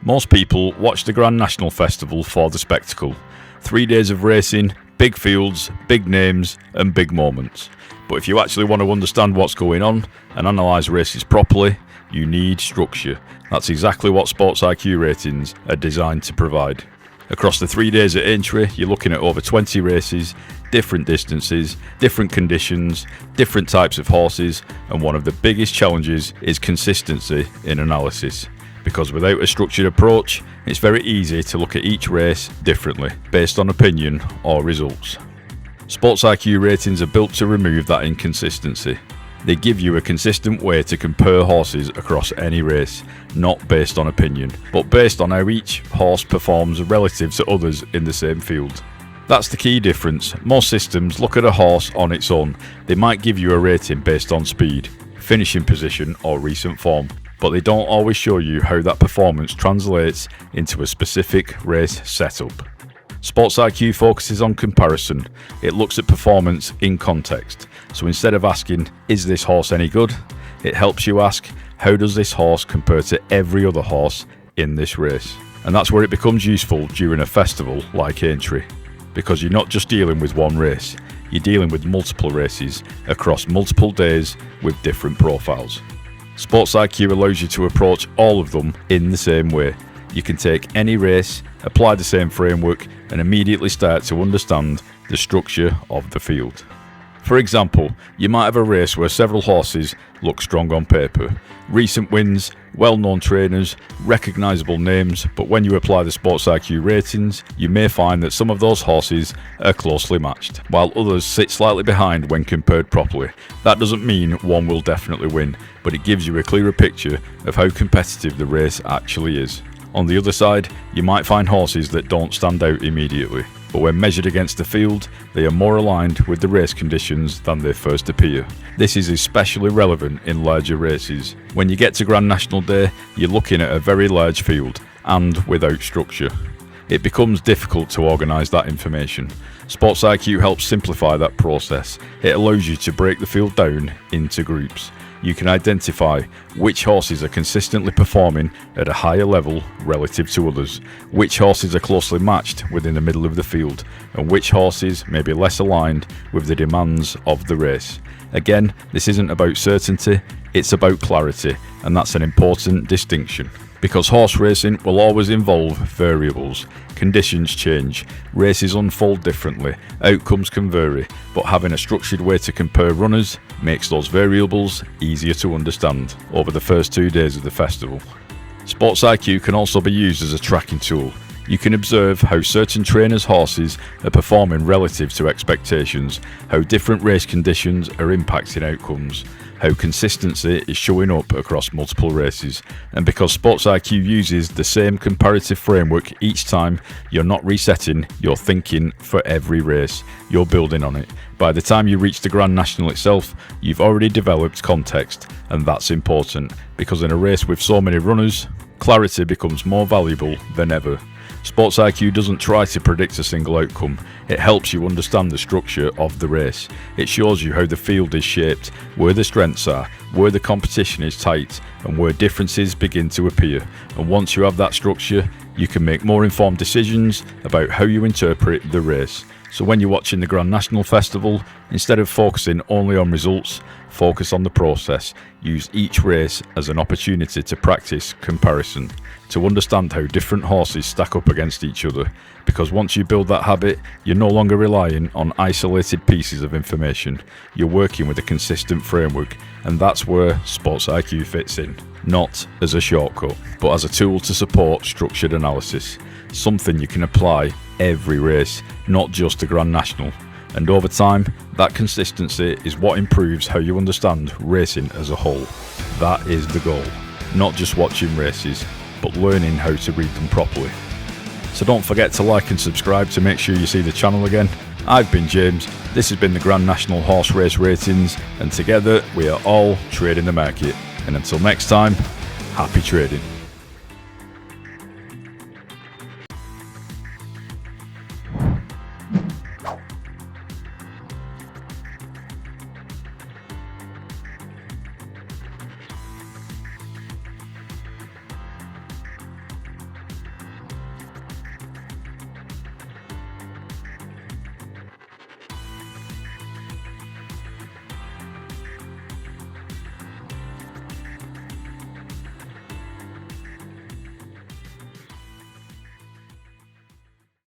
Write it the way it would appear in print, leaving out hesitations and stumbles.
Most people watch the Grand National Festival for the spectacle. 3 days of racing, big fields, big names and big moments. But if you actually want to understand what's going on and analyse races properly, you need structure. That's exactly what Sports IQ Ratings are designed to provide. Across the 3 days at Aintree, you're looking at over 20 races, different distances, different conditions, different types of horses, and one of the biggest challenges is consistency in analysis. Because without a structured approach, it's very easy to look at each race differently, based on opinion or results. Sports IQ Ratings are built to remove that inconsistency. They give you a consistent way to compare horses across any race, not based on opinion, but based on how each horse performs relative to others in the same field. That's the key difference. Most systems look at a horse on its own. They might give you a rating based on speed, finishing position or recent form, but they don't always show you how that performance translates into a specific race setup. Sports IQ focuses on comparison. It looks at performance in context. So instead of asking, is this horse any good? It helps you ask, how does this horse compare to every other horse in this race? And that's where it becomes useful during a festival like Aintree. Because you're not just dealing with one race, you're dealing with multiple races across multiple days with different profiles. Sports IQ allows you to approach all of them in the same way. You can take any race, apply the same framework, and immediately start to understand the structure of the field. For example, you might have a race where several horses look strong on paper. Recent wins, well-known trainers, recognisable names, but when you apply the Sports IQ ratings, you may find that some of those horses are closely matched, while others sit slightly behind when compared properly. That doesn't mean one will definitely win, but it gives you a clearer picture of how competitive the race actually is. On the other side, you might find horses that don't stand out immediately, but when measured against the field, they are more aligned with the race conditions than they first appear. This is especially relevant in larger races. When you get to Grand National Day, you're looking at a very large field, and without structure. It becomes difficult to organise that information. Sports IQ helps simplify that process. It allows you to break the field down into groups. You can identify which horses are consistently performing at a higher level relative to others, which horses are closely matched within the middle of the field, and which horses may be less aligned with the demands of the race. Again, this isn't about certainty, it's about clarity, and that's an important distinction. Because horse racing will always involve variables. Conditions change, races unfold differently, outcomes can vary, but having a structured way to compare runners makes those variables easier to understand over the first 2 days of the festival. Sports IQ can also be used as a tracking tool. You can observe how certain trainers' horses are performing relative to expectations, how different race conditions are impacting outcomes, how consistency is showing up across multiple races. And because Sports IQ uses the same comparative framework each time, you're not resetting your thinking for every race, you're building on it. By the time you reach the Grand National itself, you've already developed context, and that's important, because in a race with so many runners, clarity becomes more valuable than ever. Sports IQ doesn't try to predict a single outcome, it helps you understand the structure of the race. It shows you how the field is shaped, where the strengths are, where the competition is tight, and where differences begin to appear. And once you have that structure, you can make more informed decisions about how you interpret the race. So when you're watching the Grand National Festival, instead of focusing only on results, focus on the process. Use each race as an opportunity to practice comparison, to understand how different horses stack up against each other. Because once you build that habit, you're no longer relying on isolated pieces of information. You're working with a consistent framework, and that's where Sports IQ fits in. Not as a shortcut, but as a tool to support structured analysis. Something you can apply every race, not just the Grand National. And over time, that consistency is what improves how you understand racing as a whole. That is the goal. Not just watching races, but learning how to read them properly. So don't forget to like and subscribe to make sure you see the channel again. I've been James, this has been the Grand National Horse Race Ratings, and together we are all trading the market. And until next time, happy trading.